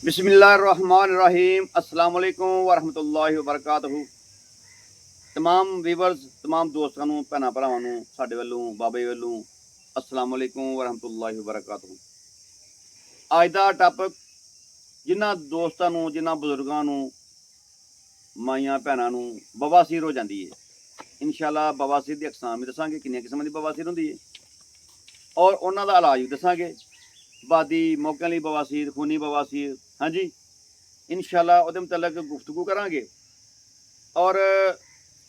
बिस्मिल्लाहिर्रहमानिर्रहीम अस्सलाम वालेकुम वरहमतुल्लाहि वबरकातुहू। तमाम ਵੀਵਰਸ तमाम ਦੋਸਤਾਂ ਨੂੰ ਭੈਣਾਂ ਭਰਾਵਾਂ ਨੂੰ ਸਾਡੇ ਵੱਲੋਂ ਬਾਬੇ ਵੱਲੋਂ अस्सलाम वालेकुम वरहमतुल्लाहि वबरकातुहू। ਅੱਜ ਦਾ ਟਾਪਿਕ ਜਿਨ੍ਹਾਂ ਦੋਸਤਾਂ ਨੂੰ ਜਿਨ੍ਹਾਂ ਬਜ਼ੁਰਗਾਂ ਨੂੰ ਮਾਈਆਂ ਭੈਣਾਂ ਨੂੰ ਬਵਾਸੀਰ ਹੋ ਜਾਂਦੀ ਹੈ, ਇਨਸ਼ਾਅੱਲਾ ਬਵਾਸੀਰ ਦੀ ਅਕਸਾਮ ਵੀ ਦੱਸਾਂਗੇ, ਕਿੰਨੀਆਂ ਕਿਸਮਾਂ ਦੀ ਬਵਾਸੀਰ ਹੁੰਦੀ ਹੈ ਔਰ ਉਹਨਾਂ ਦਾ ਇਲਾਜ ਵੀ ਦੱਸਾਂਗੇ। ਬਾਦੀ ਮੌਕਿਆਂ ਲਈ ਬਵਾਸੀਰ, ਖੂਨੀ ਬਵਾਸੀਰ, हाँ जी इंशाल्लाह ਉਹਦੇ ਮੁਤਲਕ ਗੁਫ਼ਤਗੂ ਕਰਾਂਗੇ। ਔਰ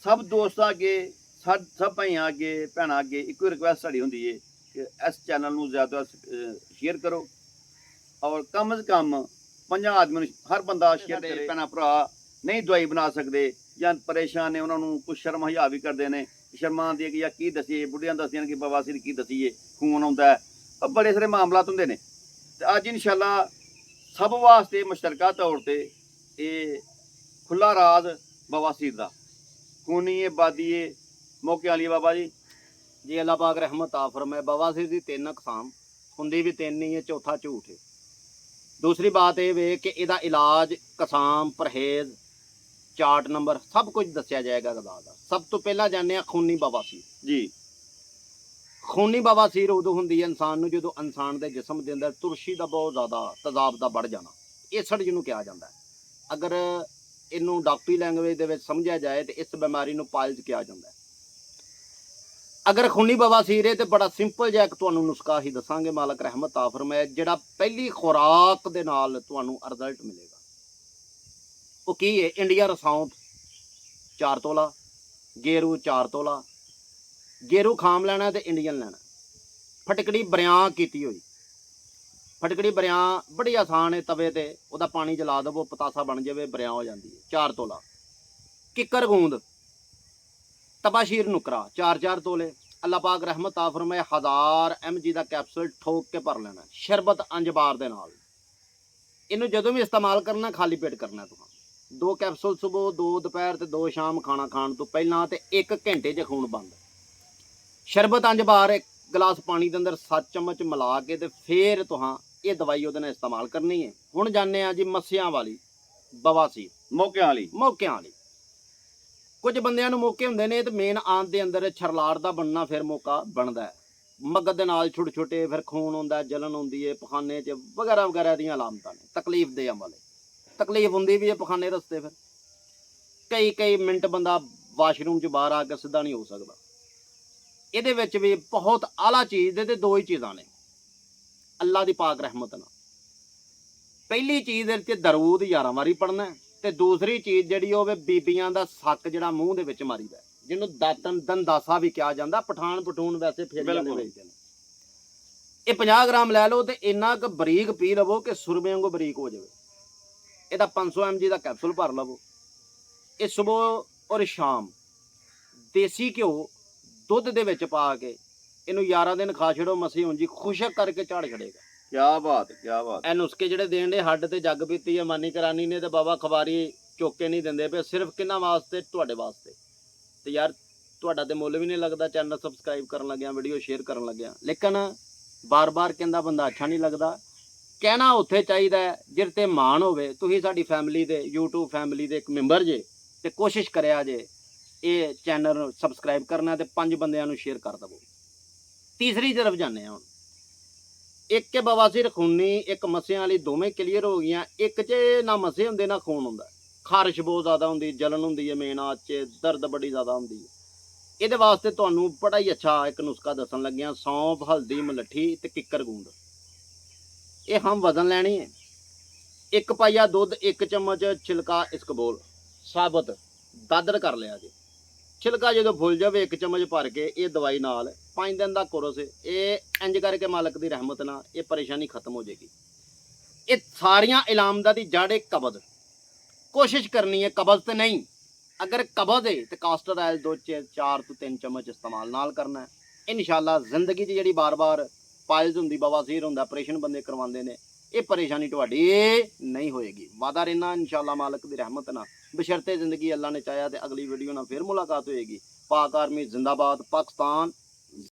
ਸਭ ਦੋਸਤਾਂ ਅੱਗੇ ਸਭ ਭਾਈਆਂ ਅੱਗੇ ਭੈਣਾਂ ਅੱਗੇ ਇੱਕੋ ਰਿਕੁਐਸਟ ਸਾਡੀ ਹੁੰਦੀ ਹੈ ਕਿ ਇਸ ਚੈਨਲ ਨੂੰ ਜ਼ਿਆਦਾ ਸ਼ੇਅਰ ਕਰੋ ਔਰ ਕਮ ਸੇ ਕਮ 50 ਆਦਮੀਆਂ ਨੂੰ ਹਰ ਬੰਦਾ ਸ਼ੇਅਰ ਕਰੇ। ਭੈਣਾਂ ਭਰਾ ਨਹੀਂ ਦਵਾਈ ਬਣਾ ਸਕਦੇ ਜਾਂ ਪਰੇਸ਼ਾਨ ਨੇ, ਉਹਨਾਂ ਨੂੰ ਕੁਛ ਸ਼ਰਮ ਹਯਾ ਵੀ ਕਰਦੇ ਨੇ, ਸ਼ਰਮਾਂ ਆਉਂਦੀ ਹੈ ਕਿ ਯਾਰ ਕੀ ਦਸੀਏ, ਬੁੱਢੀਆਂ ਦੱਸਦੀਆਂ ਕਿ ਬਵਾਸੀਰ ਕੀ ਦਸੀਏ, ਖੂਨ ਆਉਂਦਾ ਹੈ, ਬੜੇ ਸਾਰੇ ਮਾਮਲਾਤ ਹੁੰਦੇ ਨੇ। ਤੇ ਅੱਜ ਇਨਸ਼ਾਅੱਲਾ ਸਭ ਵਾਸਤੇ ਮੁਸ਼ਤਰਕਾ ਤੌਰ ਤੇ ਇਹ ਖੁੱਲਾ ਰਾਜ਼ ਬਵਾਸੀਰ ਦਾ, ਖੂਨੀ ਬਾਦੀ ਮੌਕੇ ਵਾਲੀ ਬਾਬਾ ਜੀ जी अल्लाह पाक रहमत आ फरमाए। बवासीर की 3 अकसाम हुंदी भी 3 ही है, चौथा झूठ है। दूसरी बात यह वे कि इहदा इलाज, कसाम, परहेज, चार्ट नंबर सब कुछ दस्या जाएगा गदा दा। सब तो पहला जाने खूनी बवासीर जी। खूनी बवासीर उदों हुंदी है इंसान नूं जदों इंसान के जिसम के अंदर तुरशी का बहुत ज़्यादा तेजाब का बढ़ जाना, इसड़ जिन्हों कहा जाता है। अगर इनू डॉक्टरी लैंगवेज दे विच समझिया जाए तो इस बीमारी नूं पाइल्स कहा जाता है। अगर खूनी बवासीर है तो बड़ा सिंपल जिहा एक तुहानूं नुस्खा ही दसांगे, मालक रहमत आ फरमाए, जिहड़ा पहली खुराक दे नाल तुहानूं रिजल्ट मिलेगा। वो की है? इंडिया रसौंठ 4 तोला, गेरू 4 तोला, गेरू खाम लेना तो इंडियन लेना, फटकड़ी बरियां कीती हुई, फटकड़ी बरियां बड़ी आसान है, तवे ते उहदा पानी जला दवो, पतासा बन जाए, बरियां हो जाती है। 4 तोला किकर गूंद, तबाशीर नुकरा 4-4 तोले। अल्लाह पाक रहमत आ फरमाए 1000 mg का कैप्सूल ठोक के भर लेना, शरबत अंजबार दे नाल। इनू जदों भी इस्तेमाल करना खाली पेट करना। तुहां 2 कैप्सूल सुबह, 2 दोपहर ते 2 शाम खाना खाण तो पहलां ते 1 घंटे च खून बंद। शरबत अंजबार 1 गिलास पानी के अंदर 7 चम्मच मिला के ते फिर तुहां ये दवाई उहदे नाल इस्तेमाल करनी है। हुण जाने आ जी मस्सियां वाली बवासीर, मौके वाली कुछ बंदियां नूं मौके हुंदे ने ते मेन आंत दे अंदर छरलार दा बनना फिर मौका बनदा है। मगज दे नाल छोटे छोटे फिर खून हुंदा है, जलन हुंदी है, पखाने च वगैरह वगैरह दियां अलामतां ने। तकलीफ दे वाले तकलीफ हुंदी भी है पखाने रस्ते, फिर कई मिनट बंदा वाशरूम च बाहर आके सीधा नहीं हो सकदा। इहदे विच भी बहुत आला चीज़ दे 2 ही चीज़ां ने अल्लाह दी पाक रहमत नाल। पहली चीज़ इहदे च दरूद 11 वारी पढ़ना है ते दूसरी चीज़ जिहड़ी होवे बीबियां दा सक जिहड़ा मूँह दे विच मारीदा, जिहनूं दातन दंदासा भी कहा जांदा। पठान पठून वैसे फेर जाने वेचदे ने। ये 50 ग्राम लै लो ते इन्ना क बरीक पी लवो कि सुरमे वांगू बरीक हो जाए। इहदा 500 mg का कैप्सूल भर लवो। ये सुबह और शाम देसी घ्यो दुध दे विच पा के इनू 11 दिन खा छड़ो, मसी ऊंजी खुशक करके झाड़ छड़ेगा। क्या बात क्या बात। ए नुस्खे जिहड़े देण दे हड्ड ते जग पीती है मानी करानी ने ते बाबा खबारी चुक के नहीं देंदे पे, सिर्फ किन्ना वास्ते? तुहाडे वास्ते। ते यार तुहाडा ते मुੱਲ भी नहीं लगदा, चैनल सबसक्राइब करन लग्या, वीडियो शेयर करन लग्या, लेकिन बार बार कहंदा बंदा अच्छा नहीं लगदा। कहना उत्थे चाहिदा जिहदे ते मान होवे। तुसीं साडी फैमिली दे यूट्यूब फैमिली दे एक मैंबर जे ते कोशिश करिया जे ये चैनल सबसक्राइब करना ते 5 बंदियां नूं शेयर कर दवो। तीसरी तरफ जाने हुण। एक के बवासीर खूनी, एक मस्सियां वाली, दोवें क्लीयर हो गई। एक च ना मस्से हुंदे ना खून हुंदा, खारिश बहुत ज़्यादा होंदी, जलन होंदी है, मेन आँत च दर्द बड़ी ज़्यादा होंदी है। इहदे वास्ते तुहानूं बड़ा ही अच्छा एक नुस्खा दसन लग्या। सौंफ, हल्दी, मलट्ठी ते किक्कर गूंद, ये हम वजन लैनी है। 1 पाइया दुध, 1 चम्मच छिलका इसकबोल साबत दादर कर लिया जी। छिलका जो फुल जाए 1 चम्मच भर के ये दवाई नाल 5 दिन का कोर्स, ये इंज करके मालक की रहमत नाल ये परेशानी खत्म हो जाएगी। ये सारियां इलामतां दी जड़ कबज। कोशिश करनी है कबज तो नहीं, अगर कबज है तो कास्टर ऑयल 4 तो 3 चम्मच इस्तेमाल नाल करना है। इंशाअल्लाह जिंदगी जी बार बार पाइल्स हुंदी, बवासीर हुंदा, ऑपरेशन बंदे करवाते हैं, ये परेशानी तुहाडी नहीं होएगी। वादा रहना इंशाअल्लाह मालक की रहमत नाल, बशर्ते जिंदगी अल्लाह ने चाहा तो अगली वीडियो नाल फिर मुलाकात होएगी। पाक आर्मी जिंदाबाद, पाकिस्तान